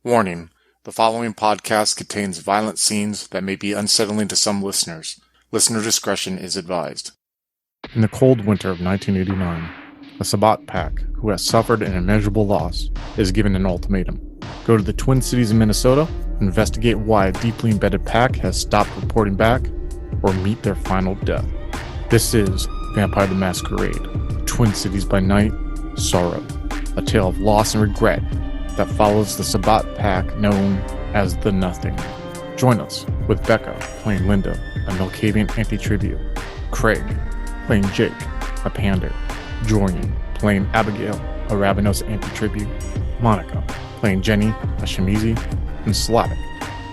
Warning: the following podcast contains violent scenes that may be unsettling to some listeners. Listener discretion is advised. In the cold winter of 1989, a Sabbat pack, who has suffered an immeasurable loss, is given an ultimatum. Go to the Twin Cities in Minnesota, investigate why a deeply embedded pack has stopped reporting back, or meet their final death. This is Vampire the Masquerade, Twin Cities by Night, Sorrow, a tale of loss and regret that follows the Sabbat pack known as the Nothing. Join us with Becca playing Linda, a Milcavian anti-tribute, Craig playing Jake, a Pander, Jordan playing Abigail, a Ravenos anti-tribute, Monica playing Jenny, a Shamizi, and Slavic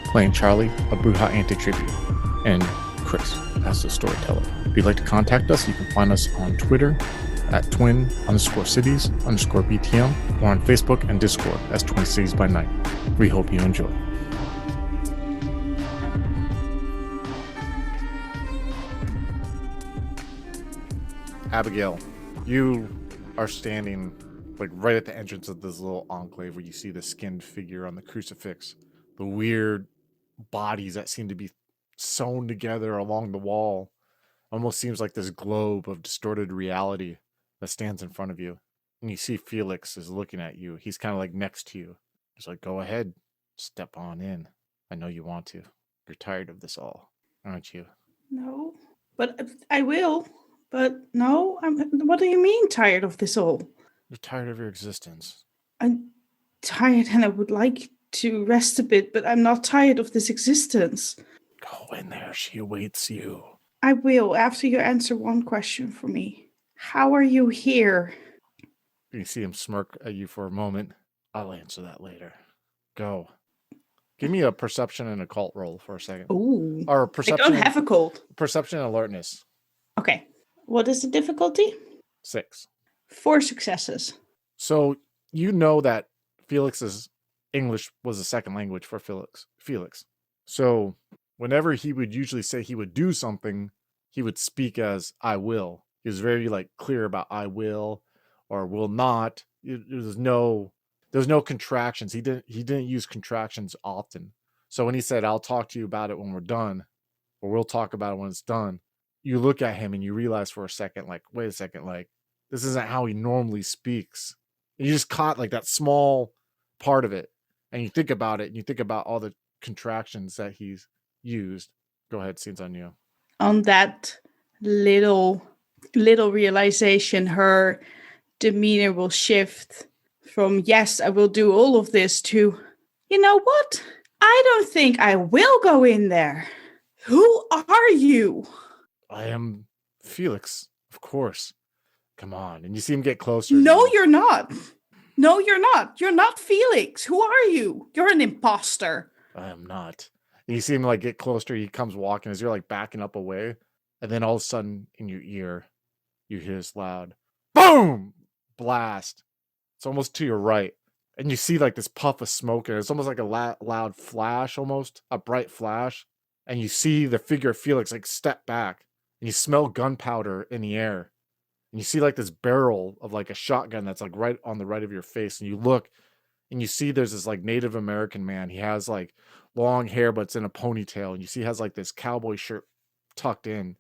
playing Charlie, a Bruja anti-tribute, and Chris as the storyteller. If you'd like to contact us, you can find us on Twitter at twin_cities_BTM or on Facebook and Discord as Twin Cities by Night. We hope you enjoy. Abigail, you are standing like right at the entrance of this little enclave where you see the skinned figure on the crucifix, the weird bodies that seem to be sewn together along the wall. Almost seems like this globe of distorted reality that stands in front of you. And you see Felix is looking at you. He's kind of like next to you. He's like, go ahead, step on in. I know you want to. You're tired of this all, aren't you? No, but I will. But no, what do you mean tired of this all? You're tired of your existence. I'm tired and I would like to rest a bit, but I'm not tired of this existence. Go in there. She awaits you. I will, after you answer one question for me. How are you here? You see him smirk at you for a moment. I'll answer that later. Go. Give me a perception and occult roll for a second. Ooh. Or perception. I don't have a cold. Perception and alertness. Okay. What is the difficulty? 6. 4 successes. So you know that Felix's English was a second language for Felix. So whenever he would usually say he would do something, he would speak as I will. He was very clear about I will or will not. There's no contractions. He didn't use contractions often. So when he said I'll talk to you about it when we're done, or we'll talk about it when it's done, you look at him and you realize for a second, wait a second, this isn't how he normally speaks. And you just caught that small part of it, and you think about it, and you think about all the contractions that he's used. Go ahead, scene's on you. On that little realization, her demeanor will shift from yes, I will do all of this to, you know what? I don't think I will go in there. Who are you? I am Felix, of course. Come on. And you see him get closer. No, you're not. No, you're not. You're not Felix. Who are you? You're an imposter. I am not. And you see him get closer. He comes walking as you're backing up away. And then all of a sudden in your ear, you hear this loud boom blast. It's almost to your right. And you see this puff of smoke. And it's almost like a loud flash, almost a bright flash. And you see the figure of Felix step back. And you smell gunpowder in the air. And you see this barrel of a shotgun that's right on the right of your face. And you look and you see there's this Native American man. He has long hair, but it's in a ponytail. And you see he has this cowboy shirt tucked in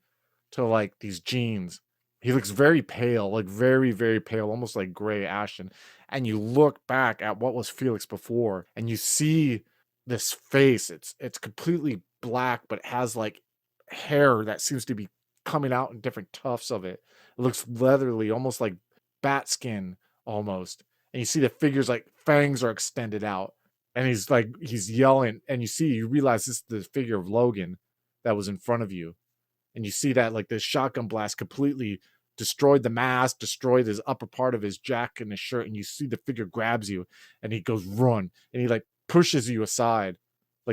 to these jeans. He looks very pale, very, very pale, almost gray ashen. And you look back at what was Felix before, and you see this face. It's completely black, but it has hair that seems to be coming out in different tufts of it. It looks leathery, almost like bat skin almost. And you see the figure's fangs are extended out. And he's yelling, and you realize this is the figure of Logan that was in front of you. And you see that this shotgun blast completely destroyed the mask, destroyed his upper part of his jacket and his shirt. And you see the figure grabs you and he goes, run. And he pushes you aside,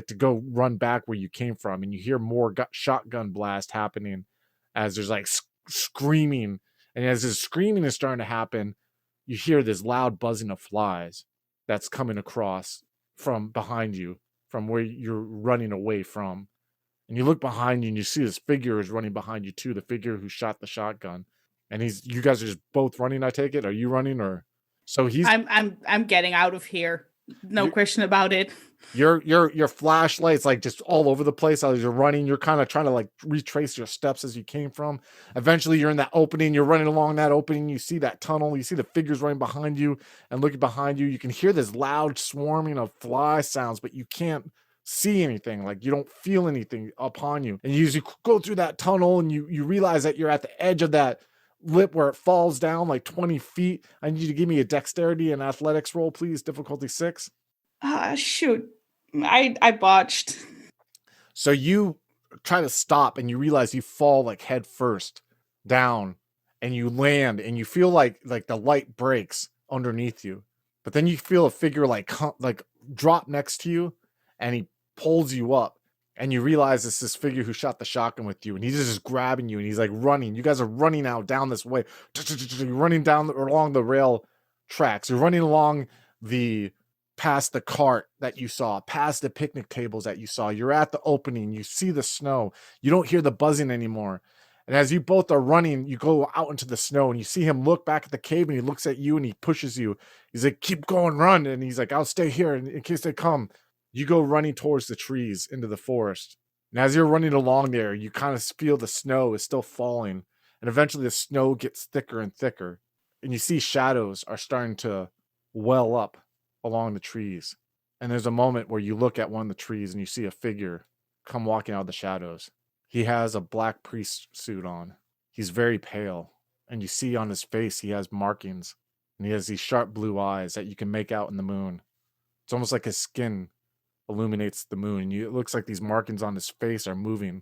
to go run back where you came from. And you hear more shotgun blast happening as there's screaming. And as this screaming is starting to happen, you hear this loud buzzing of flies that's coming across from behind you, from where you're running away from. And you look behind you and you see this figure is running behind you too, the figure who shot the shotgun. And you guys are just both running, I take it? Are you running or? So he's I'm getting out of here. No question about it. Your flashlight's like just all over the place as you're running. You're kind of trying to like retrace your steps as you came from. Eventually you're in that opening, you're running along that opening, you see that tunnel, you see the figures running behind you, and looking behind you, you can hear this loud swarming of fly sounds, but you can't see anything. Like you don't feel anything upon you. And you go through that tunnel and you realize that you're at the edge of that lip where it falls down like 20 feet. I need you to give me a dexterity and athletics roll, please. Difficulty 6. Shoot. I botched. So you try to stop and you realize you fall like head first down and you land and you feel like the light breaks underneath you. But then you feel a figure like drop next to you and he pulls you up and you realize it's this figure who shot the shotgun with you and he's just grabbing you and he's like running. You guys are running out down this way. You're running down along the rail tracks. You're running along past the cart that you saw, past the picnic tables that you saw. You're at the opening. You see the snow. You don't hear the buzzing anymore. And as you both are running, you go out into the snow and you see him look back at the cave and he looks at you and he pushes you. He's like, keep going, run. And he's like, I'll stay here in case they come. You go running towards the trees into the forest. And as you're running along there, you kind of feel the snow is still falling. And eventually the snow gets thicker and thicker. And you see shadows are starting to well up along the trees. And there's a moment where you look at one of the trees and you see a figure come walking out of the shadows. He has a black priest suit on. He's very pale. And you see on his face he has markings. And he has these sharp blue eyes that you can make out in the moon. It's almost like his skin illuminates the moon. And it looks like these markings on his face are moving. And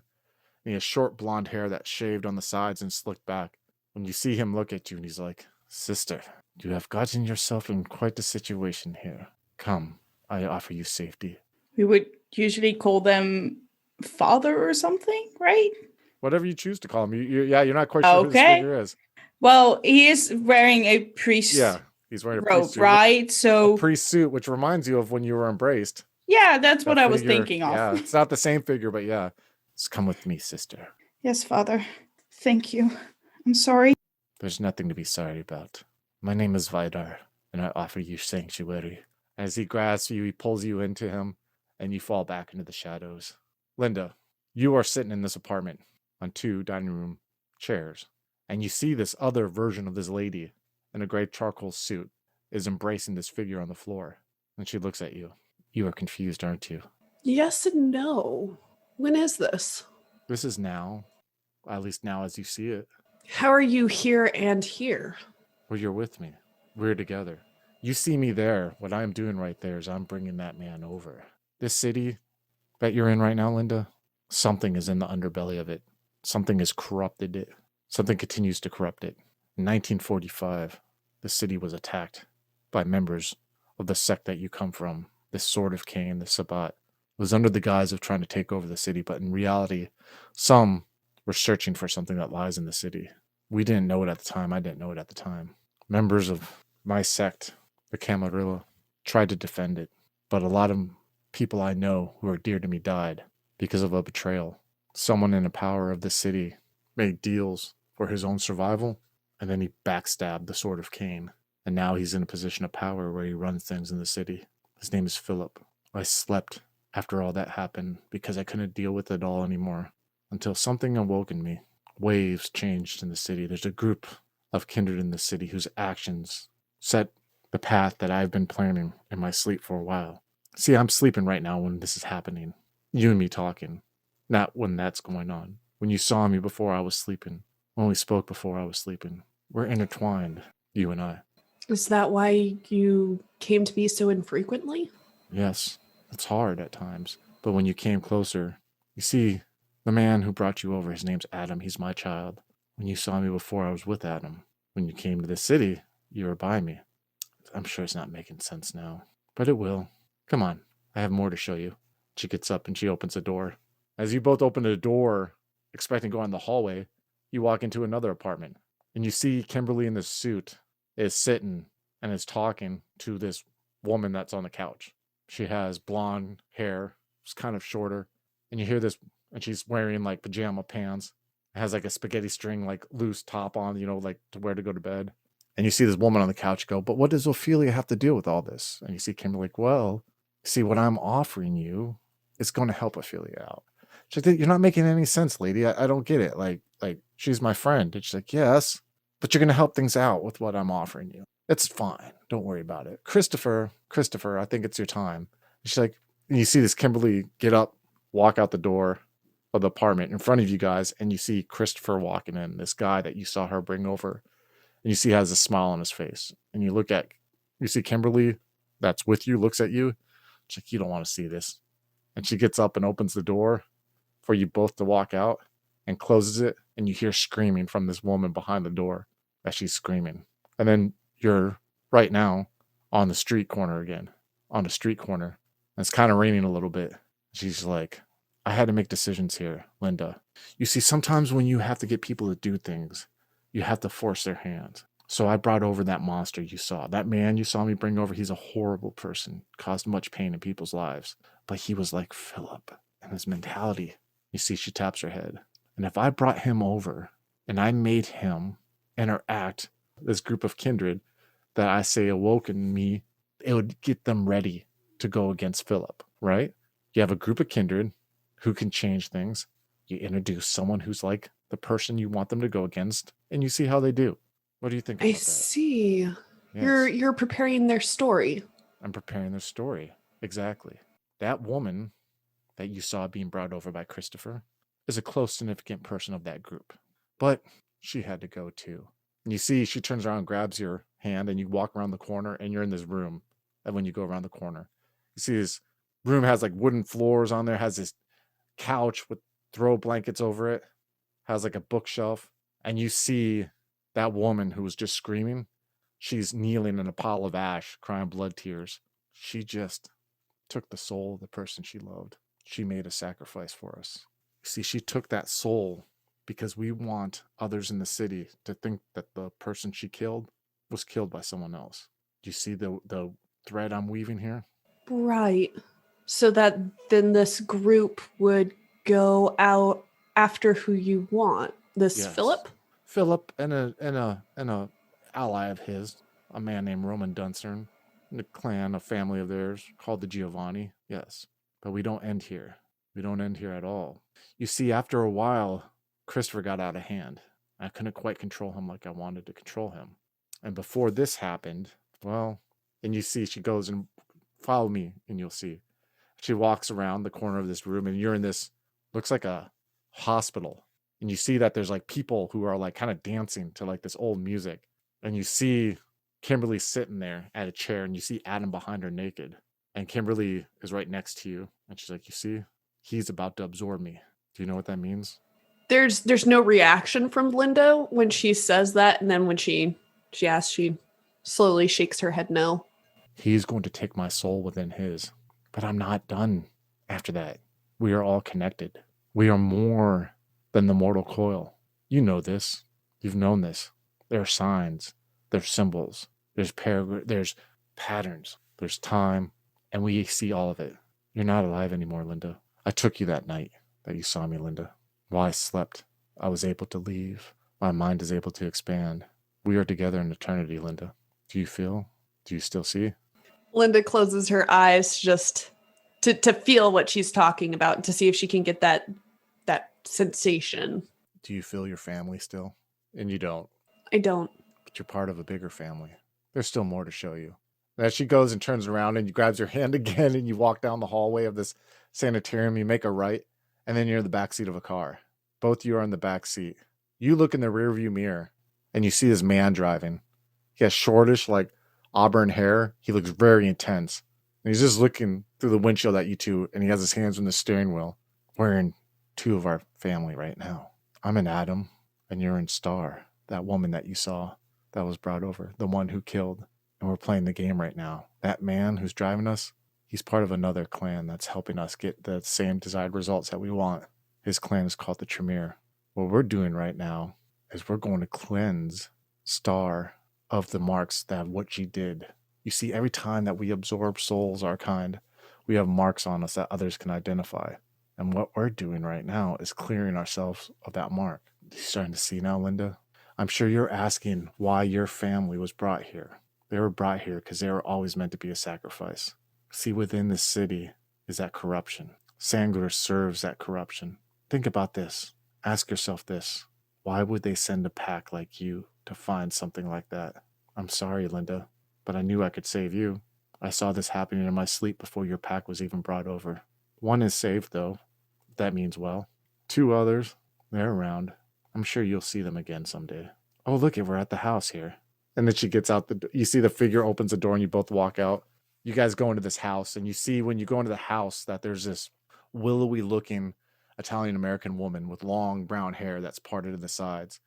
he has short blonde hair that's shaved on the sides and slicked back. When you see him look at you and he's like, Sister, you have gotten yourself in quite a situation here. Come, I offer you safety. We would usually call them father or something, right? Whatever you choose to call him. You're not quite sure who this figure is. Well, he is wearing a priest he's wearing a robe, priest suit, right? So a priest suit, which reminds you of when you were embraced. Yeah, that's what I was thinking of. Yeah, it's not the same figure, but yeah. Just come with me, sister. Yes, Father. Thank you. I'm sorry. There's nothing to be sorry about. My name is Vidar, and I offer you sanctuary. As he grasps you, he pulls you into him, and you fall back into the shadows. Linda, you are sitting in this apartment on 2 dining room chairs, and you see this other version of this lady in a gray charcoal suit is embracing this figure on the floor. And she looks at you. You are confused, aren't you? Yes and no. When is this? This is now. At least now as you see it. How are you here and here? Well, you're with me. We're together. You see me there. What I'm doing right there is I'm bringing that man over. This city that you're in right now, Linda, something is in the underbelly of it. Something has corrupted it. Something continues to corrupt it. In 1945, the city was attacked by members of the sect that you come from, this Sword of Cain, the Sabbat. It was under the guise of trying to take over the city, but in reality, some were searching for something that lies in the city. We didn't know it at the time. I didn't know it at the time. Members of my sect, the Camarilla, tried to defend it, but a lot of people I know who are dear to me died because of a betrayal. Someone in the power of the city made deals for his own survival, and then he backstabbed the Sword of Cain, and now he's in a position of power where he runs things in the city. His name is Philip. I slept after all that happened because I couldn't deal with it all anymore until something awoke in me. Waves changed in the city. There's a group of kindred in the city whose actions set the path that I've been planning in my sleep for a while. See, I'm sleeping right now when this is happening. You and me talking. Not when that's going on. When you saw me before I was sleeping. When we spoke before I was sleeping. We're intertwined, you and I. Is that why you came to me so infrequently? Yes, it's hard at times. But when you came closer, you see, the man who brought you over, his name's Adam. He's my child. When you saw me before, I was with Adam. When you came to the city, you were by me. I'm sure it's not making sense now, but it will. Come on, I have more to show you. She gets up and she opens a door. As you both open the door, expecting to go in the hallway, you walk into another apartment, and you see Kimberly in this suit is sitting and is talking to this woman that's on the couch. She has blonde hair, it's kind of shorter, and you hear this, and she's wearing like pajama pants. It has like a spaghetti string, like loose top on, like to wear to go to bed. And you see this woman on the couch go, but what does Ophelia have to deal with all this? And you see Kimberly like, well, see, what I'm offering you is going to help Ophelia out. She's like, you're not making any sense, lady. I don't get it. Like she's my friend. And she's like, yes, but you're going to help things out with what I'm offering you. It's fine. Don't worry about it. Christopher, I think it's your time. And she's like, and you see this Kimberly get up, walk out the door of the apartment in front of you guys, and you see Christopher walking in, this guy that you saw her bring over. And you see he has a smile on his face. And you see Kimberly that's with you, looks at you. She's like, you don't want to see this. And she gets up and opens the door for you both to walk out and closes it. And you hear screaming from this woman behind the door as she's screaming. And then you're right now on the street corner again, And it's kind of raining a little bit. She's like, I had to make decisions here, Linda. You see, sometimes when you have to get people to do things, you have to force their hand. So I brought over that monster you saw. That man you saw me bring over, he's a horrible person, caused much pain in people's lives. But he was like Philip and his mentality. You see, she taps her head. And if I brought him over and I made him interact this group of kindred that I say awoke in me, it would get them ready to go against Philip, right? You have a group of kindred who can change things. You introduce someone who's like the person you want them to go against, and you see how they do. What do you think about I that? see. Yes. You're preparing their story. I'm preparing their story. Exactly. That woman that you saw being brought over by Christopher is a close, significant person of that group. But she had to go too. And you see, she turns around, grabs your hand, and you walk around the corner, and you're in this room. And when you go around the corner, you see this room has like wooden floors on there, has this couch with throw blankets over it, has like a bookshelf, and you see that woman who was just screaming. She's kneeling in a pile of ash, crying blood tears. She just took the soul of the person she loved. She made a sacrifice for us. See, she took that soul because we want others in the city to think that the person she killed was killed by someone else. Do you see the thread I'm weaving here? Right. So that then this group would go out after who you want. This Yes. Philip? And a ally of his, a man named Roman Dunstern, and a clan, a family of theirs called the Giovanni. Yes. But we don't end here. We don't end here at all. You see, after a while, Christopher got out of hand. I couldn't quite control him like I wanted to control him. And before this happened, well, and you see she goes and follow me and you'll see. She walks around the corner of this room and you're in this, looks like a hospital. And you see that there's like people who are like kind of dancing to like this old music. And you see Kimberly sitting there at a chair and you see Adam behind her naked. And Kimberly is right next to you. And she's like, you see, he's about to absorb me. Do you know what that means? There's no reaction from Linda when she says that, and then when she asks, she slowly shakes her head no. He's going to take my soul within his. But I'm not done after that. We are all connected. We are more than the mortal coil. You know this. You've known this. There are signs. There's symbols. There's patterns. There's time. And we see all of it. You're not alive anymore, Linda. I took you that night that you saw me, Linda. While I slept, I was able to leave. My mind is able to expand. We are together in eternity, Linda. Do you feel? Do you still see? Linda closes her eyes just to feel what she's talking about, to see if she can get that sensation. Do you feel your family still? And you don't. I don't. But you're part of a bigger family. There's still more to show you. And as she goes and turns around and you grabs your hand again and you walk down the hallway of this sanitarium, you make a right, and then you're in the backseat of a car. Both of you are in the back seat. You look in the rearview mirror and you see this man driving. He has shortish, like auburn hair. He looks very intense. And he's just looking through the windshield at you two, and he has his hands on the steering wheel. We're in two of our family right now. I'm in Adam, and you're in Star, that woman that you saw that was brought over, the one who killed. And we're playing the game right now. That man who's driving us, he's part of another clan that's helping us get the same desired results that we want. His clan is called the Tremere. What we're doing right now is we're going to cleanse Star of the marks that what she did. You see, every time that we absorb souls, our kind, we have marks on us that others can identify. And what we're doing right now is clearing ourselves of that mark. You starting to see now, Linda? I'm sure you're asking why your family was brought here. They were brought here because they were always meant to be a sacrifice. See, within this city is that corruption. Sangler serves that corruption. Think about this. Ask yourself this. Why would they send a pack like you to find something like that? I'm sorry, Linda, but I knew I could save you. I saw this happening in my sleep before your pack was even brought over. One is saved, though. That means well. 2 others, they're around. I'm sure you'll see them again someday. Oh, look, we're at the house here. And then she gets out you see the figure opens the door and you both walk out. You guys go into this house and you see when you go into the house that there's this willowy looking Italian American woman with long brown hair that's parted to the sides.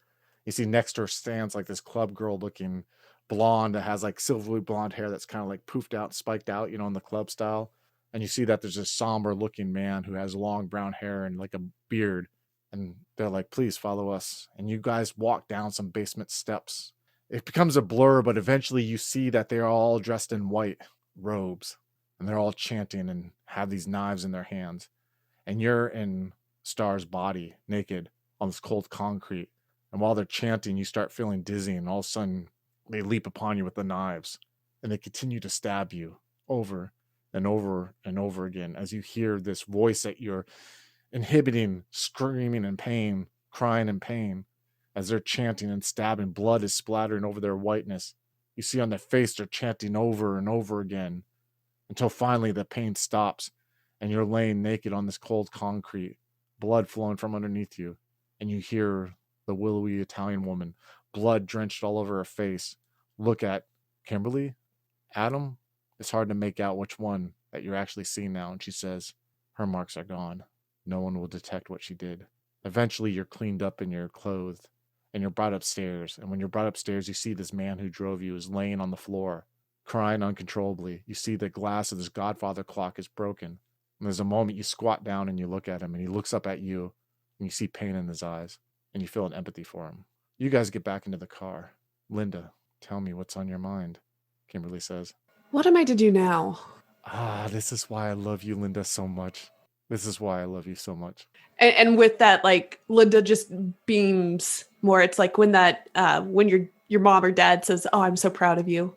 You see next to her stands like this club girl looking blonde that has like silvery blonde hair that's kind of like poofed out, spiked out, in the club style. And you see that there's this somber looking man who has long brown hair and like a beard. And they're like, please follow us. And you guys walk down some basement steps. It becomes a blur, but eventually you see that they're all dressed in white robes. And they're all chanting and have these knives in their hands. And you're in Star's body, naked, on this cold concrete. And while they're chanting, you start feeling dizzy. And all of a sudden, they leap upon you with the knives. And they continue to stab you over and over and over again as you hear this voice that you're inhibiting, screaming in pain, crying in pain, as they're chanting and stabbing. Blood is splattering over their whiteness. You see on their face they're chanting over and over again until finally the pain stops and you're laying naked on this cold concrete, blood flowing from underneath you, and you hear the willowy Italian woman, blood drenched all over her face, look at Kimberly, Adam. It's hard to make out which one that you're actually seeing now, and she says, her marks are gone. No one will detect what she did. Eventually, you're cleaned up and you're clothed, and you're brought upstairs. And when you're brought upstairs, you see this man who drove you is laying on the floor, crying uncontrollably. You see the glass of this Godfather clock is broken. And there's a moment you squat down and you look at him, and he looks up at you, and you see pain in his eyes, and you feel an empathy for him. You guys get back into the car. Linda, tell me what's on your mind, Kimberly says. What am I to do now? This is why I love you, Linda, so much. This is why I love you so much. And with that, like, Linda just beams more. It's like when that when your mom or dad says, "Oh, I'm so proud of you."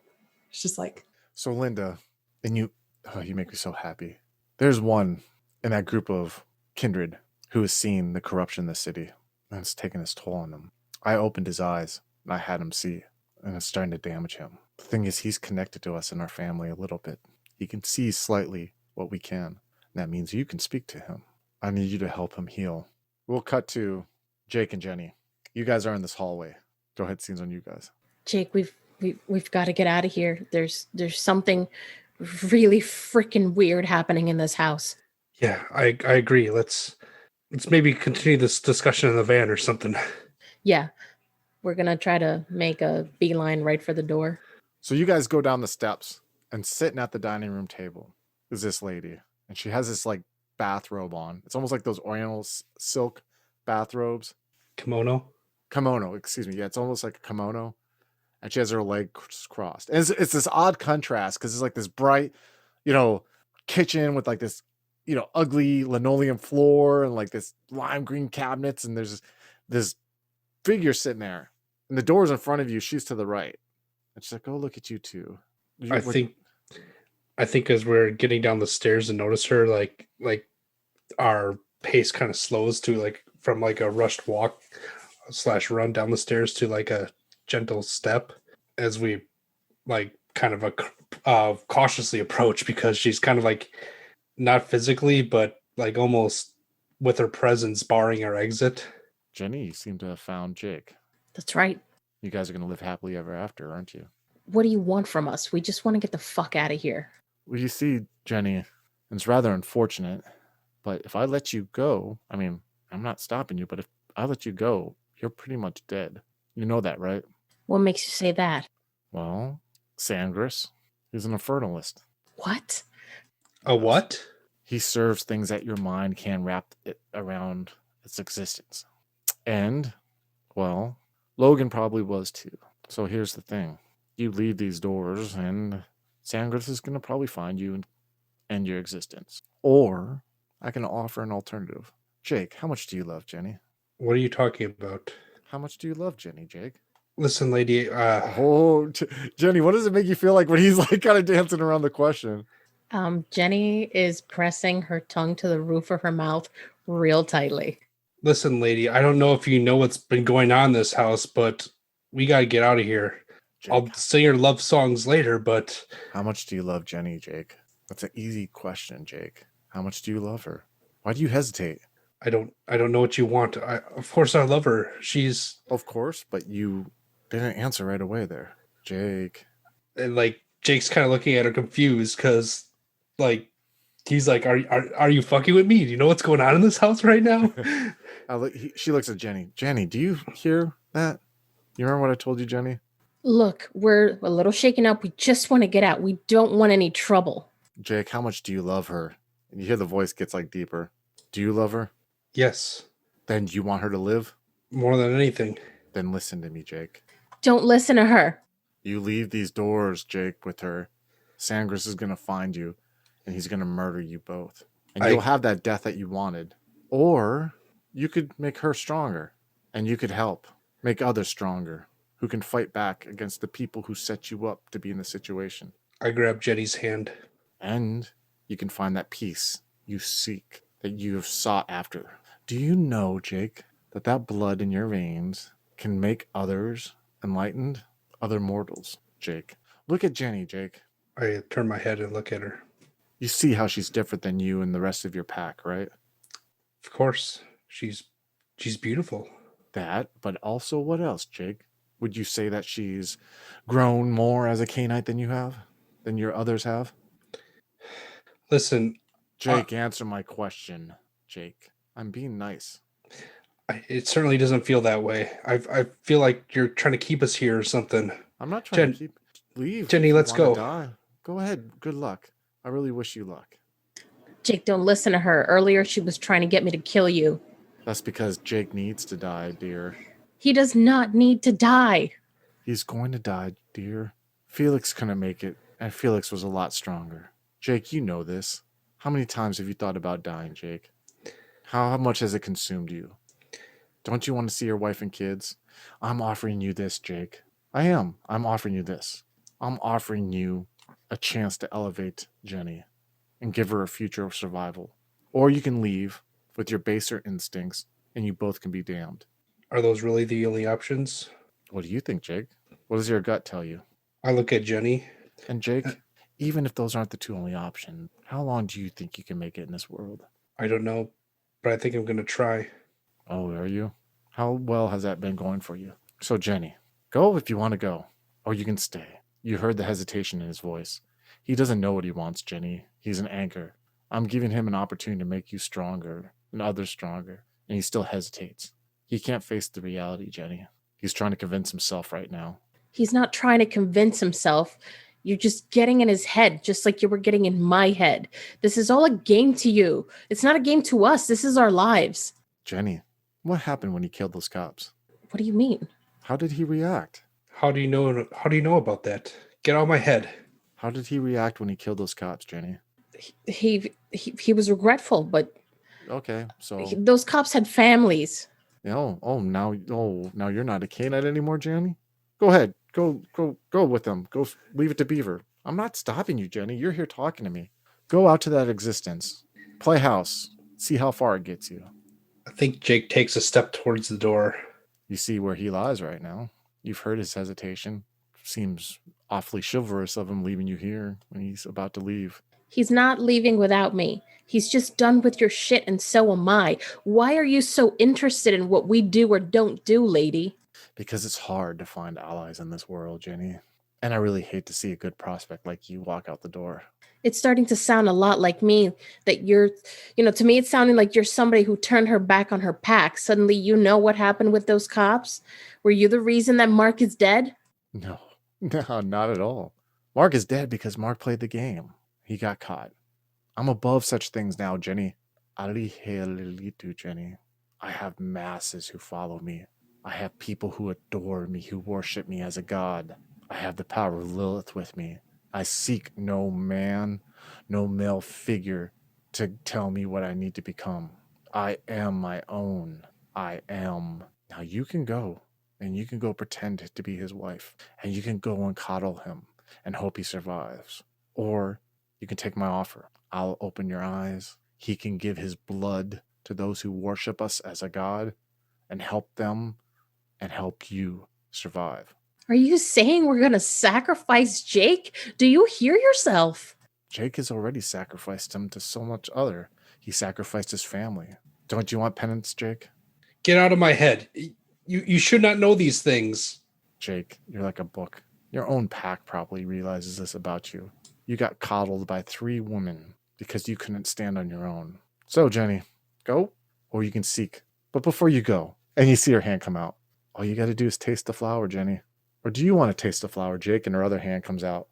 It's just like, so Linda, and you make me so happy. There's one in that group of kindred who has seen the corruption in the city, and it's taken its toll on him. I opened his eyes and I had him see, and it's starting to damage him. The thing is, he's connected to us in our family a little bit. He can see slightly what we can. That means you can speak to him. I need you to help him heal. We'll cut to Jake and Jenny. You guys are in this hallway. Go ahead, scenes on you guys. Jake, we've got to get out of here. There's something really freaking weird happening in this house. Yeah, I agree. Let's maybe continue this discussion in the van or something. Yeah, we're gonna try to make a beeline right for the door. So you guys go down the steps, and sitting at the dining room table is this lady, and she has this like bathrobe on. It's almost like those Oriental silk bathrobes. Kimono, excuse me. Yeah, it's almost like a kimono, and she has her legs crossed. And it's this odd contrast because it's like this bright, kitchen with like this, ugly linoleum floor and like this lime green cabinets, and there's this figure sitting there, and the door's in front of you. She's to the right, and she's like, "Oh, look at you two." I think as we're getting down the stairs and notice her, like our pace kind of slows to like from like a rushed walk / run down the stairs to like a gentle step as we like kind of cautiously approach, because she's kind of like not physically but like almost with her presence barring our exit. Jenny, you seem to have found Jake. That's right. You guys are going to live happily ever after, aren't you? What do you want from us? We just want to get the fuck out of here. Well, you see, Jenny, and it's rather unfortunate, but if I let you go, I mean, I'm not stopping you, but if I let you go, you're pretty much dead. You know that, right? What makes you say that? Well, Sangris, he's an infernalist. What? A what? He serves things that your mind can wrap it around its existence. And, well, Logan probably was too. So here's the thing. You leave these doors, and Sangris is going to probably find you and end your existence. Or I can offer an alternative. Jake, how much do you love Jenny? What are you talking about? How much do you love Jenny, Jake? Listen, lady. Oh, Jenny, what does it make you feel like when he's like kind of dancing around the question? Jenny is pressing her tongue to the roof of her mouth real tightly. Listen, lady. I don't know if you know what's been going on in this house, but we gotta get out of here. I'll Jake, sing your love songs later, but how much do you love Jenny, Jake? That's an easy question, Jake. How much do you love her? Why do you hesitate? I don't know what you want. Of course I love her. She's Of course, but you didn't answer right away there, Jake. and like Jake's kind of looking at her confused because like he's like, are you fucking with me? Do you know what's going on in this house right now? She looks at Jenny. Jenny, do you hear that? You remember what I told you, Jenny? Look, we're a little shaken up. We just want to get out. We don't want any trouble. Jake, how much do you love her? And you hear the voice gets like deeper. Do you love her? Yes, Then you want her to live? more than anything. Then listen to me, Jake. Don't listen to her. You leave these doors, Jake, with her. Sangris is going to find you, and he's going to murder you both. And you'll have that death that you wanted. Or you could make her stronger, and you could help make others stronger who can fight back against the people who set you up to be in the situation. I grab Jenny's hand. And you can find that peace you seek, that you have sought after. Do you know, Jake, that blood in your veins can make others enlightened? Other mortals, Jake. Look at Jenny, Jake. I turn my head and look at her. You see how she's different than you and the rest of your pack, right? Of course, she's beautiful. That, but also what else, Jake? Would you say that she's grown more as a Cainite than you have? Than your others have? Listen, Jake, answer my question, Jake. I'm being nice. it certainly doesn't feel that way. I feel like you're trying to keep us here or something. I'm not trying to leave. Jenny, if you let's wanna go. Die. Go ahead. Good luck. I really wish you luck. Jake, don't listen to her. Earlier, she was trying to get me to kill you. That's because Jake needs to die, dear. He does not need to die. He's going to die, dear. Felix couldn't make it, and Felix was a lot stronger. Jake, you know this. How many times have you thought about dying, Jake? How much has it consumed you? Don't you want to see your wife and kids? I'm offering you this, Jake. I am. I'm offering you this. I'm offering you a chance to elevate Jenny and give her a future of survival. Or you can leave with your baser instincts and you both can be damned. Are those really the only options? What do you think, Jake? What does your gut tell you? I look at Jenny. And Jake, even if those aren't the two only options, how long do you think you can make it in this world? I don't know, but I think I'm going to try. Oh, are you? How well has that been going for you? So, Jenny, go if you want to go, or you can stay. You heard the hesitation in his voice. He doesn't know what he wants, Jenny. He's an anchor. I'm giving him an opportunity to make you stronger and others stronger, and he still hesitates. He can't face the reality, Jenny. He's trying to convince himself right now. He's not trying to convince himself. You're just getting in his head, just like you were getting in my head. This is all a game to you. It's not a game to us. This is our lives. Jenny, what happened when he killed those cops? What do you mean? How did he react? How do you know about that? Get out of my head. How did he react when he killed those cops, Jenny? He was regretful, but Okay, so those cops had families. now you're not a Cainite anymore, Jenny. Go ahead, go with them. Go leave it to Beaver. I'm not stopping you, Jenny. You're here talking to me. Go out to that existence. Play house. See how far it gets you. I think Jake takes a step towards the door. You see where he lies right now. You've heard his hesitation. Seems awfully chivalrous of him leaving you here when he's about to leave. He's not leaving without me. He's just done with your shit, and so am I. Why are you so interested in what we do or don't do, lady? Because it's hard to find allies in this world, Jenny. And I really hate to see a good prospect like you walk out the door. It's starting to sound a lot like me, that you're, to me it's sounding like you're somebody who turned her back on her pack. Suddenly you know what happened with those cops? Were you the reason that Mark is dead? No, not at all. Mark is dead because Mark played the game. He got caught. I'm above such things now, Jenny. Jenny. I have masses who follow me. I have people who adore me, who worship me as a god. I have the power of Lilith with me. I seek no man, no male figure to tell me what I need to become. I am my own. I am. Now you can go. and you can go pretend to be his wife, and you can go and coddle him and hope he survives. Or you can take my offer. I'll open your eyes. He can give his blood to those who worship us as a god and help them and help you survive. Are you saying we're going to sacrifice Jake? Do you hear yourself? Jake has already sacrificed him to so much other. He sacrificed his family. Don't you want penance, Jake? Get out of my head. You should not know these things. Jake, you're like a book. Your own pack probably realizes this about you. You got coddled by 3 women because you couldn't stand on your own. So, Jenny, go, or you can seek. But before you go, and you see her hand come out, all you got to do is taste the flower, Jenny. Or do you want to taste the flower, Jake? And her other hand comes out,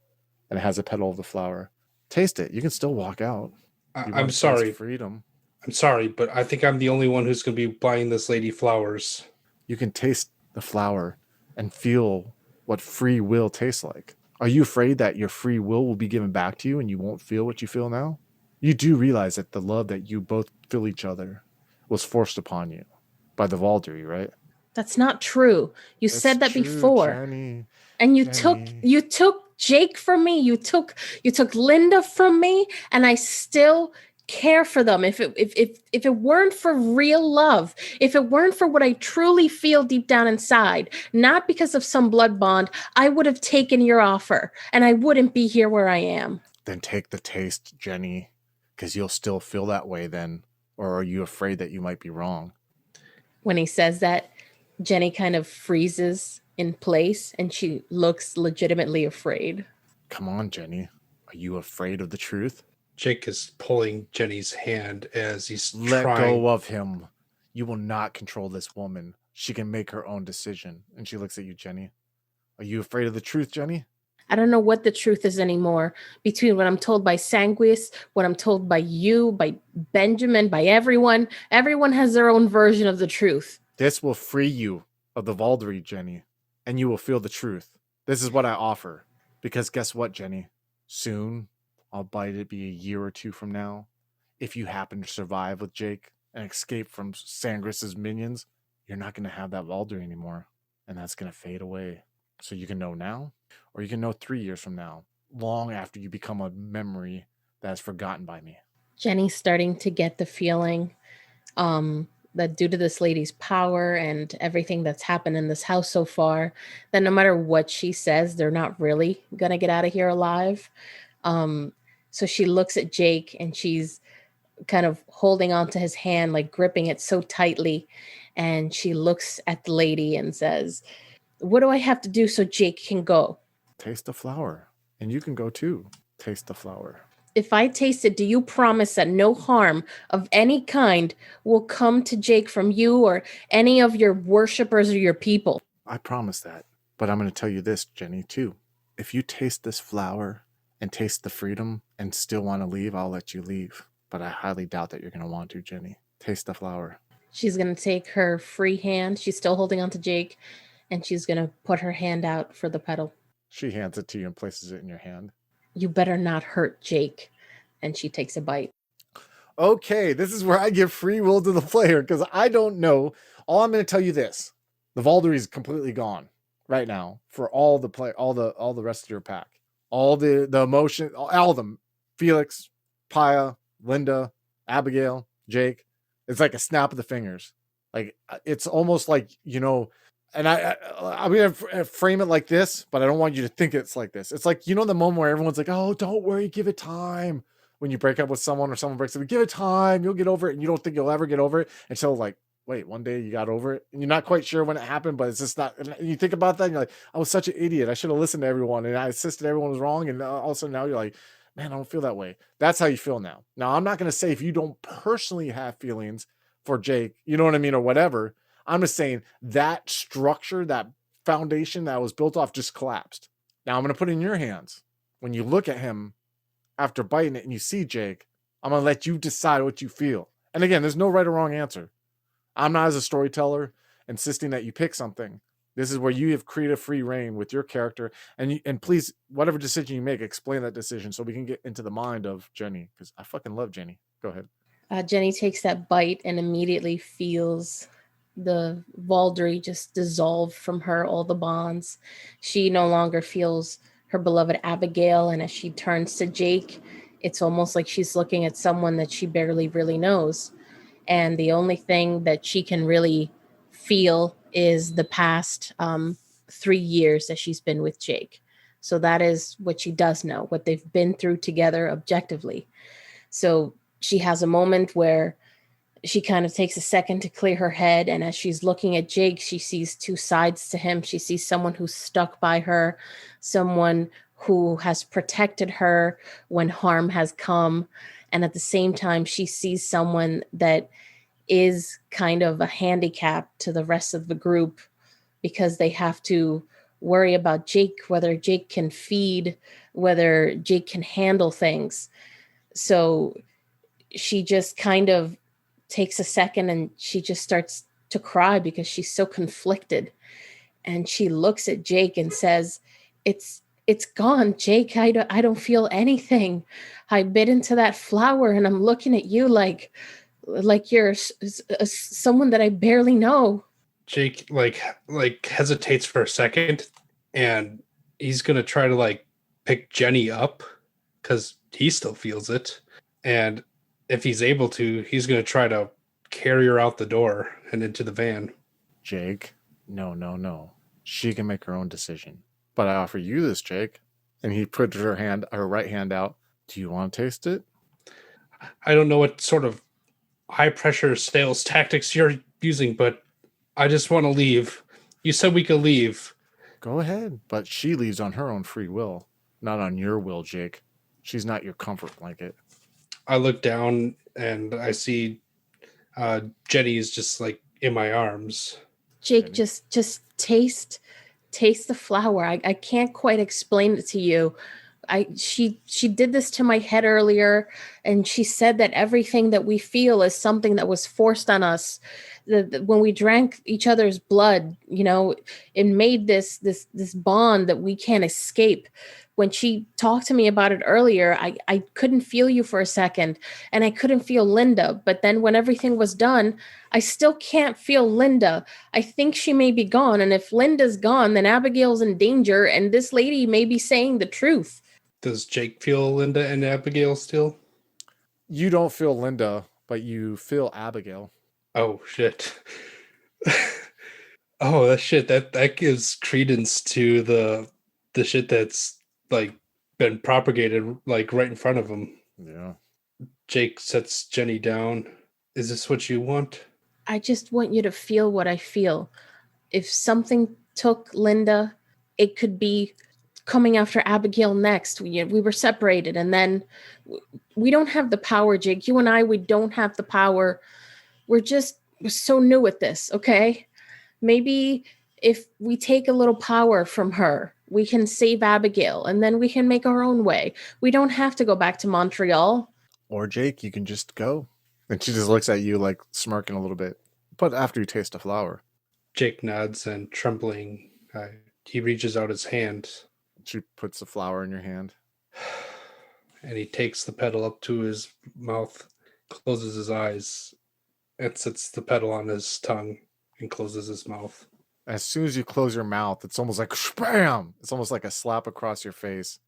and it has a petal of the flower. Taste it. You can still walk out. I'm sorry. Freedom. I'm sorry, but I think I'm the only one who's going to be buying this lady flowers. You can taste the flower and feel what free will tastes like. Are you afraid that your free will be given back to you and you won't feel what you feel now? You do realize that the love that you both feel each other was forced upon you by the Valkyrie, right? That's not true. You said that true, before. Jenny. And you Jenny. took Jake from me. You took Linda from me, and I still care for them. If it weren't for real love, if it weren't for what I truly feel deep down inside, not because of some blood bond, I would have taken your offer and I wouldn't be here where I am. Then take the taste, Jenny, because you'll still feel that way then. Or are you afraid that you might be wrong? When he says that, Jenny kind of freezes in place and she looks legitimately afraid. Come on, Jenny. Are you afraid of the truth? Jake is pulling Jenny's hand as he's Let trying. go of him. You will not control this woman. She can make her own decision. And she looks at you, Jenny. Are you afraid of the truth, Jenny? I don't know what the truth is anymore between what I'm told by Sanguis, what I'm told by you, by Benjamin, by everyone. Everyone has their own version of the truth. This will free you of the Valkyrie, Jenny, and you will feel the truth. This is what I offer. Because guess what, Jenny? Soon, albeit it be a year or 2 from now, if you happen to survive with Jake and escape from Sangris's minions, you're not going to have that Valkyrie anymore. And that's going to fade away. So you can know now, or you can know 3 years from now, long after you become a memory that is forgotten by me. Jenny's starting to get the feeling that due to this lady's power and everything that's happened in this house so far, that no matter what she says, they're not really going to get out of here alive. So she looks at Jake and she's kind of holding onto his hand, like gripping it so tightly. And she looks at the lady and says, "What do I have to do so Jake can go?" Taste the flower. And you can go too. Taste the flower. If I taste it, do you promise that no harm of any kind will come to Jake from you or any of your worshipers or your people? I promise that. But I'm going to tell you this, Jenny, too. If you taste this flower and taste the freedom and still want to leave, I'll let you leave. But I highly doubt that you're going to want to, Jenny. Taste the flower. She's going to take her free hand. She's still holding on to Jake. And she's going to put her hand out for the petal. She hands it to you and places it in your hand. You better not hurt Jake. And she takes a bite. Okay, this is where I give free will to the player because I don't know. All I'm going to tell you this. The Valkyrie is completely gone right now for all the rest of your pack. All the emotion, all of them. Felix, Paya, Linda, Abigail, Jake. It's like a snap of the fingers. Like it's almost like, and I'm going to frame it like this, but I don't want you to think it's like this. It's like, the moment where everyone's like, oh, don't worry, give it time. When you break up with someone or someone breaks up, give it time, you'll get over it. And you don't think you'll ever get over it until like, wait, one day you got over it. And you're not quite sure when it happened, but it's just not. And you think about that and you're like, I was such an idiot. I should have listened to everyone. And I insisted everyone was wrong. And all of a sudden now you're like, man, I don't feel that way. That's how you feel now. Now, I'm not going to say if you don't personally have feelings for Jake, you know what I mean, or whatever. I'm just saying that structure, that foundation that was built off just collapsed. Now I'm going to put it in your hands. When you look at him after biting it and you see Jake, I'm going to let you decide what you feel. And again, there's no right or wrong answer. I'm not, as a storyteller, insisting that you pick something. This is where you have creative free reign with your character. And please, whatever decision you make, explain that decision so we can get into the mind of Jenny, because I fucking love Jenny. Go ahead. Jenny takes that bite and immediately feels the Valdry just dissolve from her, all the bonds. She no longer feels her beloved Abigail, and as she turns to Jake, it's almost like she's looking at someone that she barely really knows. And the only thing that she can really feel is the past 3 years that she's been with Jake. So that is what she does know, what they've been through together objectively. So she has a moment where she kind of takes a second to clear her head. And as she's looking at Jake, she sees two sides to him. She sees someone who's stuck by her, someone who has protected her when harm has come. And at the same time, she sees someone that is kind of a handicap to the rest of the group because they have to worry about Jake, whether Jake can feed, whether Jake can handle things. So she just kind of takes a second and she just starts to cry because she's so conflicted. And she looks at Jake and says, it's gone, Jake. I don't feel anything. I bit into that flower and I'm looking at you like you're someone that I barely know. Jake like hesitates for a second, and he's gonna try to like pick Jenny up because he still feels it. And if he's able to, he's gonna try to carry her out the door and into the van. Jake, no. She can make her own decision. But I offer you this, Jake. And he put her right hand out. Do you want to taste it? I don't know what sort of high pressure sales tactics you're using, but I just want to leave. You said we could leave. Go ahead. But she leaves on her own free will, not on your will, Jake. She's not your comfort blanket. I look down and I see Jenny's just like in my arms. Jake, just taste the flower. I can't quite explain it to you. She did this to my head earlier, and she said that everything that we feel is something that was forced on us. When we drank each other's blood, it made this bond that we can't escape. When she talked to me about it earlier, I couldn't feel you for a second, and I couldn't feel Linda. But then when everything was done, I still can't feel Linda. I think she may be gone, and if Linda's gone, then Abigail's in danger, and this lady may be saying the truth. Does Jake feel Linda and Abigail still? You don't feel Linda, but you feel Abigail. Oh, shit. Oh, that shit. That gives credence to the shit that's like been propagated like right in front of him. Yeah. Jake sets Jenny down. Is this what you want? I just want you to feel what I feel. If something took Linda, it could be coming after Abigail next. We were separated, and then we don't have the power, Jake. You and I, we don't have the power. We're so new at this, okay? Maybe if we take a little power from her, we can save Abigail, and then we can make our own way. We don't have to go back to Montreal. Or Jake, you can just go. And she just looks at you like smirking a little bit. But after you taste the flower. Jake nods and trembling, he reaches out his hand. She puts the flower in your hand. And he takes the petal up to his mouth, closes his eyes, and sets the petal on his tongue and closes his mouth. As soon as you close your mouth, it's almost like bam! It's almost like a slap across your face.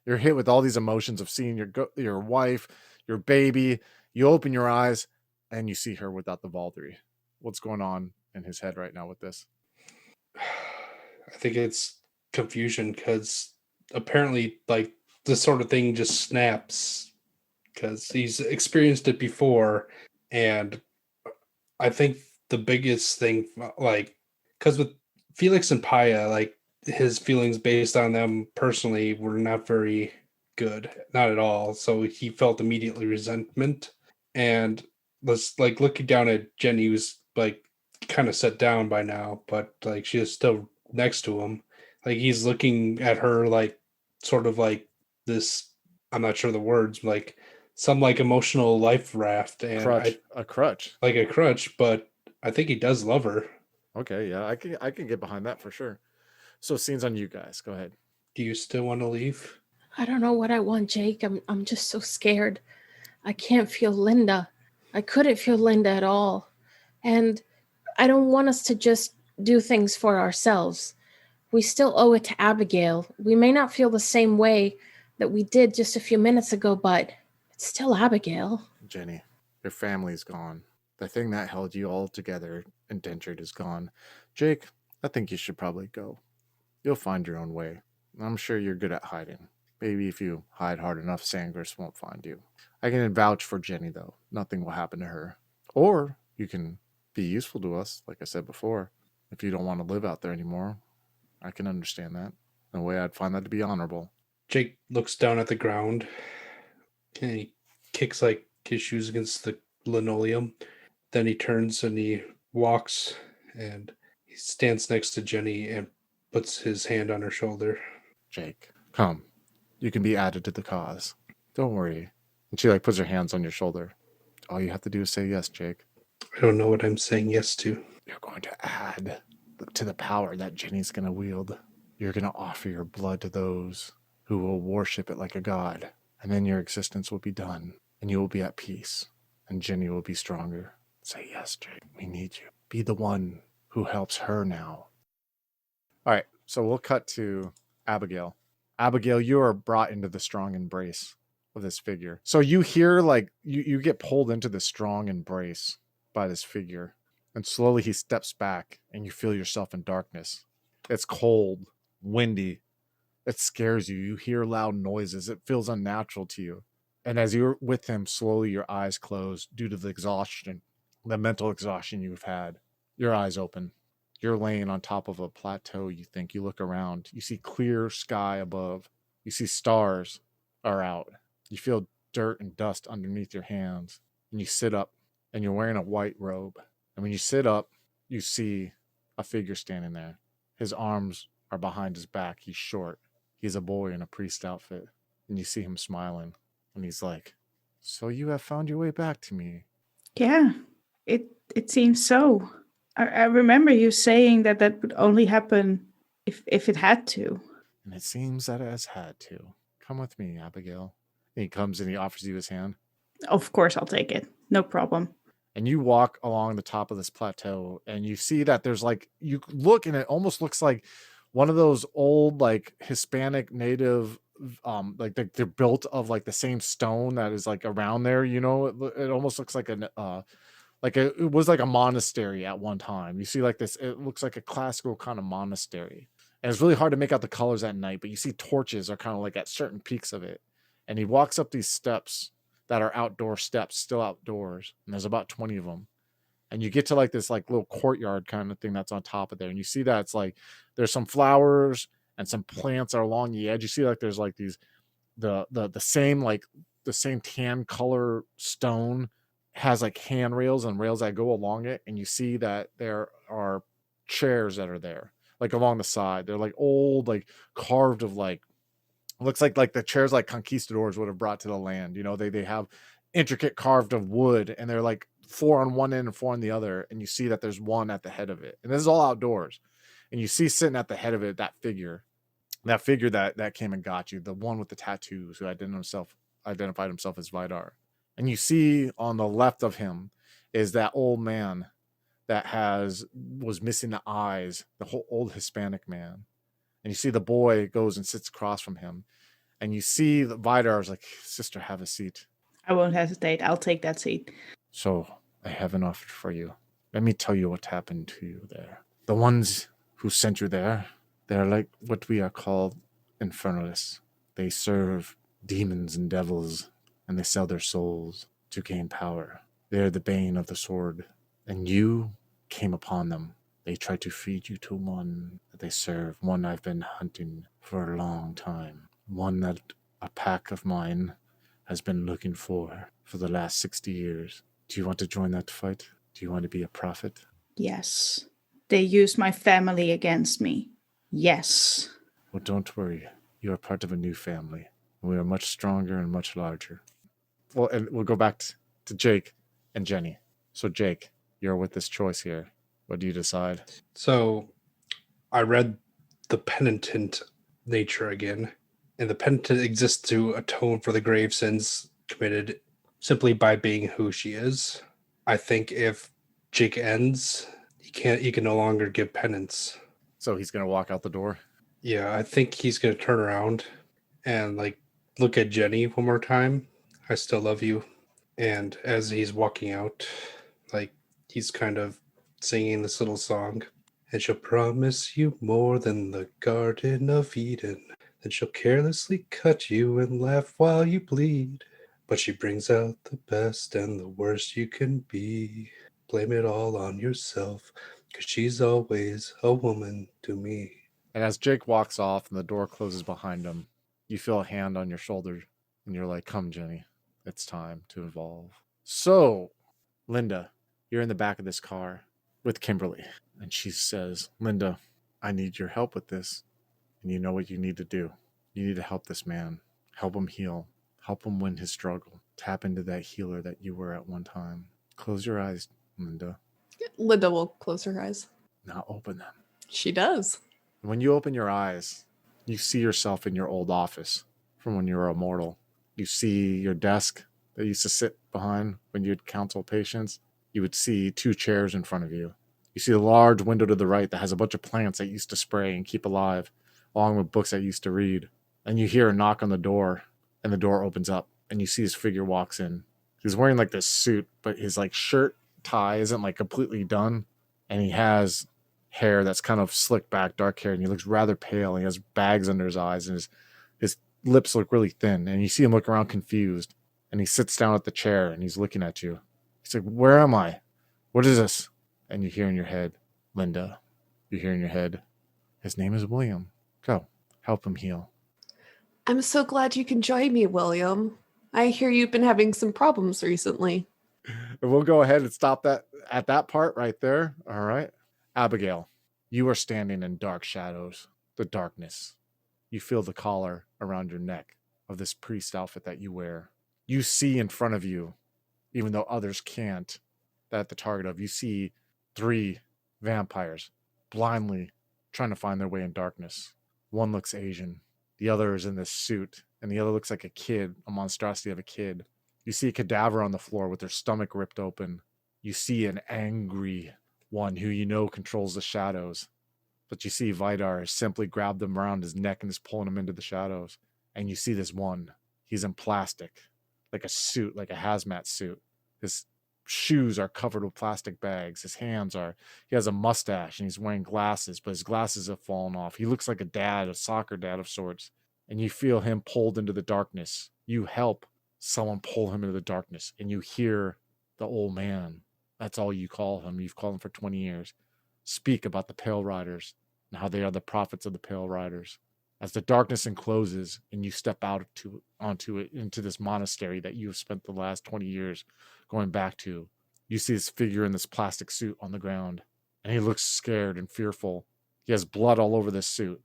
You're hit with all these emotions of seeing your wife, your baby. You open your eyes and you see her without the Valdry. What's going on in his head right now with this? I think it's confusion because apparently like this sort of thing just snaps because he's experienced it before. And I think the biggest thing, like, because with Felix and Paya, like his feelings based on them personally were not very good, not at all. So he felt immediately resentment. And was like looking down at Jenny, who's like kind of set down by now, but like she is still next to him. Like he's looking at her like sort of like this, I'm not sure the words, like some like emotional life raft and a crutch. Like a crutch, but I think he does love her. Okay, yeah, I can get behind that for sure. So scenes on you guys. Go ahead. Do you still want to leave? I don't know what I want, Jake. I'm just so scared. I can't feel Linda. I couldn't feel Linda at all. And I don't want us to just do things for ourselves. We still owe it to Abigail. We may not feel the same way that we did just a few minutes ago, but it's still Abigail. Jenny, your family's gone. The thing that held you all together, indentured, is gone. Jake, I think you should probably go. You'll find your own way. I'm sure you're good at hiding. Maybe if you hide hard enough, Sangris won't find you. I can vouch for Jenny, though. Nothing will happen to her. Or you can be useful to us, like I said before. If you don't want to live out there anymore, I can understand that. In a way, I'd find that to be honorable. Jake looks down at the ground and he kicks like his shoes against the linoleum. Then he turns and he walks and he stands next to Jenny and puts his hand on her shoulder. Jake, come. You can be added to the cause. Don't worry. And she puts her hands on your shoulder. All you have to do is say yes, Jake. I don't know what I'm saying yes to. You're going to add to the power that Jenny's going to wield. You're going to offer your blood to those who will worship it like a god. And then your existence will be done. And you will be at peace. And Jenny will be stronger. Say yes, Jake. We need you. Be the one who helps her now. All right. So we'll cut to Abigail. Abigail, you are brought into the strong embrace of this figure. So you hear you get pulled into the strong embrace by this figure. And slowly he steps back and you feel yourself in darkness. It's cold, windy. It scares you. You hear loud noises. It feels unnatural to you. And as you're with him, slowly your eyes close due to the exhaustion, the mental exhaustion you've had. Your eyes open. You're laying on top of a plateau, you think. You look around. You see clear sky above. You see stars are out. You feel dirt and dust underneath your hands. And you sit up, and you're wearing a white robe. And when you sit up, you see a figure standing there. His arms are behind his back. He's short. He's a boy in a priest outfit. And you see him smiling. And he's like, so you have found your way back to me. Yeah, it seems so. I remember you saying that would only happen if it had to. And it seems that it has had to. Come with me, Abigail. And he comes and he offers you his hand. Of course, I'll take it. No problem. And you walk along the top of this plateau and you see that there's you look and it almost looks like one of those old Hispanic native they're built of the same stone that is around there, it almost looks like it was like a monastery at one time. You see this, it looks like a classical kind of monastery. And it's really hard to make out the colors at night, but you see torches are kind of at certain peaks of it. And he walks up these steps that are outdoor steps, still outdoors. And there's about 20 of them. And you get to this little courtyard kind of thing that's on top of there. And you see that it's there's some flowers and some plants are along the edge. You see there's these, the same tan color stone has handrails and rails that go along it. And you see that there are chairs that are there, along the side. They're old, carved of looks like the chairs conquistadors would have brought to the land. They have intricate carved of wood and they're 4 on one end and 4 on the other. And you see that there's one at the head of it. And this is all outdoors. And you see sitting at the head of it, that figure that came and got you, the one with the tattoos who identified himself as Vidar. And you see on the left of him is that old man that was missing the eyes, the whole old Hispanic man. And you see the boy goes and sits across from him. And you see that Vidar is sister, have a seat. I won't hesitate. I'll take that seat. So I have an offer for you. Let me tell you what happened to you there. The ones who sent you there, they're like what we are called infernalists. They serve demons and devils, and they sell their souls to gain power. They're the bane of the sword. And you came upon them. They tried to feed you to one that they serve, one I've been hunting for a long time, one that a pack of mine has been looking for the last 60 years. Do you want to join that fight? Do you want to be a prophet? Yes. They used my family against me. Yes. Well, don't worry. You are part of a new family. We are much stronger and much larger. Well, and we'll go back to Jake and Jenny. So, Jake, you're with this choice here. What do you decide? So, I read the penitent nature again, and the penitent exists to atone for the grave sins committed simply by being who she is. I think if Jake ends, He can no longer give penance. So he's gonna walk out the door. Yeah, I think he's gonna turn around and like look at Jenny one more time. I still love you. And as he's walking out, like he's kind of singing this little song. And she'll promise you more than the Garden of Eden. Then she'll carelessly cut you and laugh while you bleed. But she brings out the best and the worst you can be. Blame it all on yourself, 'cause she's always a woman to me. And as Jake walks off and the door closes behind him, you feel a hand on your shoulder and you're like, come, Jenny, it's time to evolve. So, Linda, you're in the back of this car with Kimberly. And she says, Linda, I need your help with this. And you know what you need to do. You need to help this man. Help him heal. Help him win his struggle. Tap into that healer that you were at one time. Close your eyes, Linda. Linda will close her eyes. Now open them. She does. When you open your eyes, you see yourself in your old office from when you were a mortal. You see your desk that you used to sit behind when you'd counsel patients. You would see 2 chairs in front of you. You see a large window to the right that has a bunch of plants that you used to spray and keep alive, along with books that you used to read. And you hear a knock on the door, and the door opens up, and you see his figure walks in. He's wearing like this suit, but his like shirt tie isn't like completely done, and he has hair that's kind of slicked back, dark hair, and he looks rather pale. And he has bags under his eyes, and his lips look really thin. And you see him look around confused, and he sits down at the chair, and he's looking at you. He's like, where am I? What is this? And you hear in your head, Linda. You hear in your head, his name is William. Go, help him heal. I'm so glad you can join me, William. I hear you've been having some problems recently. And we'll go ahead and stop that at that part right there. All right. Abigail, you are standing in dark shadows, the darkness. You feel the collar around your neck of this priest outfit that you wear. You see in front of you, even though others can't, that the target of, you see 3 vampires blindly trying to find their way in darkness. One looks Asian. The other is in this suit, and the other looks like a kid, a monstrosity of a kid. You see a cadaver on the floor with their stomach ripped open. You see an angry one who you know controls the shadows. But you see Vidar has simply grabbed them around his neck and is pulling him into the shadows. And you see this one. He's in plastic, like a suit, like a hazmat suit. His shoes are covered with plastic bags. He has a mustache and he's wearing glasses, but his glasses have fallen off. He looks like a dad, a soccer dad of sorts. And you feel him pulled into the darkness. You help someone pull him into the darkness, and you hear the old man. That's all you call him. You've called him for 20 years. Speak about the Pale Riders and how they are the prophets of the Pale Riders. As the darkness encloses and you step onto it, into this monastery that you have spent the last 20 years going back to, you see this figure in this plastic suit on the ground, and he looks scared and fearful. He has blood all over this suit,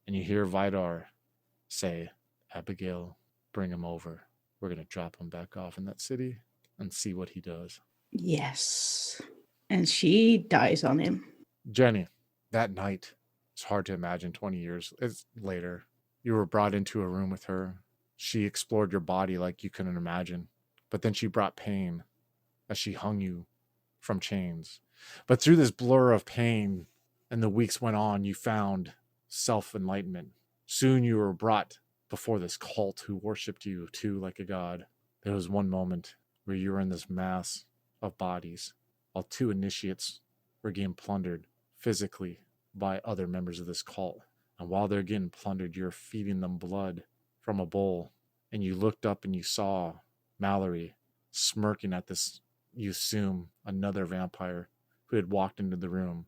and you hear Vidar say, Abigail, bring him over. We're going to drop him back off in that city and see what he does. Yes. And she dies on him. Jenny, that night, it's hard to imagine 20 years later. You were brought into a room with her. She explored your body like you couldn't imagine. But then she brought pain as she hung you from chains. But through this blur of pain, and the weeks went on, you found self-enlightenment. Soon you were brought before this cult who worshipped you too like a god. There was one moment where you were in this mass of bodies, while 2 initiates were getting plundered physically by other members of this cult. And while they're getting plundered, you're feeding them blood from a bowl. And you looked up and you saw Mallory smirking at this, you assume, another vampire who had walked into the room.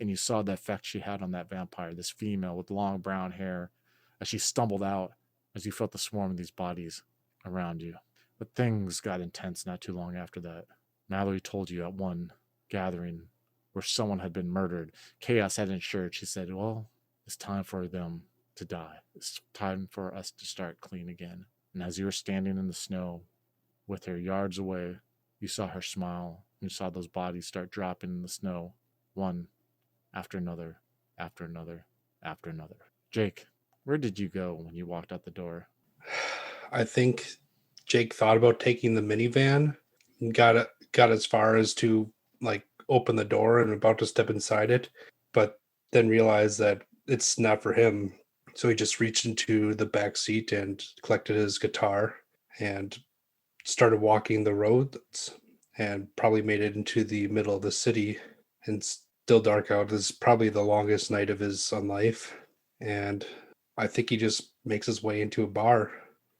And you saw the effect she had on that vampire, this female with long brown hair, as she stumbled out as you felt the swarm of these bodies around you. But things got intense not too long after that. Mallory told you at one gathering where someone had been murdered, chaos had ensured. She said, well, it's time for them to die. It's time for us to start clean again. And as you were standing in the snow with her yards away, you saw her smile. You saw those bodies start dropping in the snow, one after another, after another, after another. Jake, where did you go when you walked out the door? I think Jake thought about taking the minivan and got as far as to like open the door and about to step inside it, but then realized that it's not for him. So he just reached into the back seat and collected his guitar and started walking the roads, and probably made it into the middle of the city. And still dark out. This is probably the longest night of his life. And I think he just makes his way into a bar.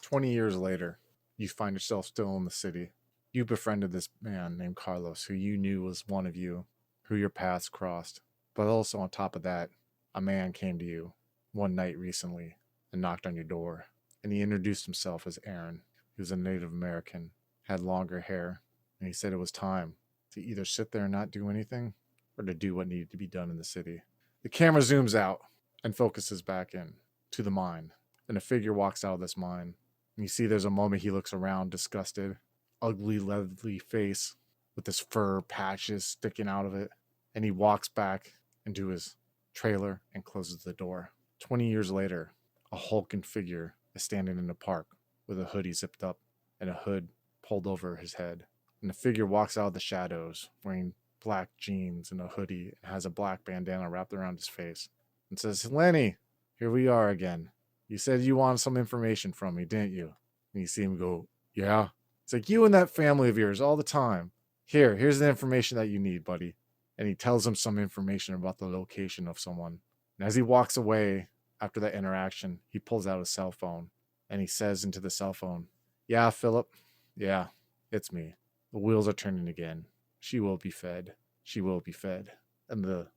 20 years later, you find yourself still in the city. You befriended this man named Carlos, who you knew was one of you, who your paths crossed. But also on top of that, a man came to you one night recently and knocked on your door. And he introduced himself as Aaron. He was a Native American, had longer hair, and he said it was time to either sit there and not do anything or to do what needed to be done in the city. The camera zooms out and focuses back in to the mine. And a figure walks out of this mine. And you see there's a moment he looks around, disgusted, ugly, leathery face with his fur patches sticking out of it. And he walks back into his trailer and closes the door. 20 years later, a hulking figure is standing in the park with a hoodie zipped up and a hood pulled over his head. And the figure walks out of the shadows wearing black jeans and a hoodie and has a black bandana wrapped around his face and says, "Lenny, here we are again. You said you wanted some information from me, didn't you?" And you see him go, "Yeah." It's like, "You and that family of yours all the time. Here's the information that you need, buddy." And he tells him some information about the location of someone. And as he walks away after that interaction, he pulls out his cell phone and he says into the cell phone, "Yeah, Philip. Yeah, it's me. The wheels are turning again. She will be fed. She will be fed." And the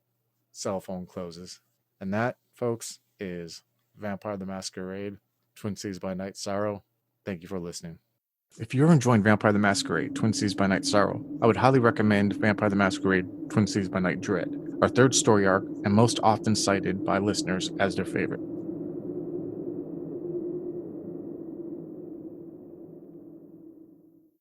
cell phone closes. And that, folks, is Vampire the Masquerade, Twin Cities by Night Sorrow. Thank you for listening. If you're enjoying Vampire the Masquerade, Twin Cities by Night Sorrow, I would highly recommend Vampire the Masquerade, Twin Cities by Night Dread, our third story arc and most often cited by listeners as their favorite.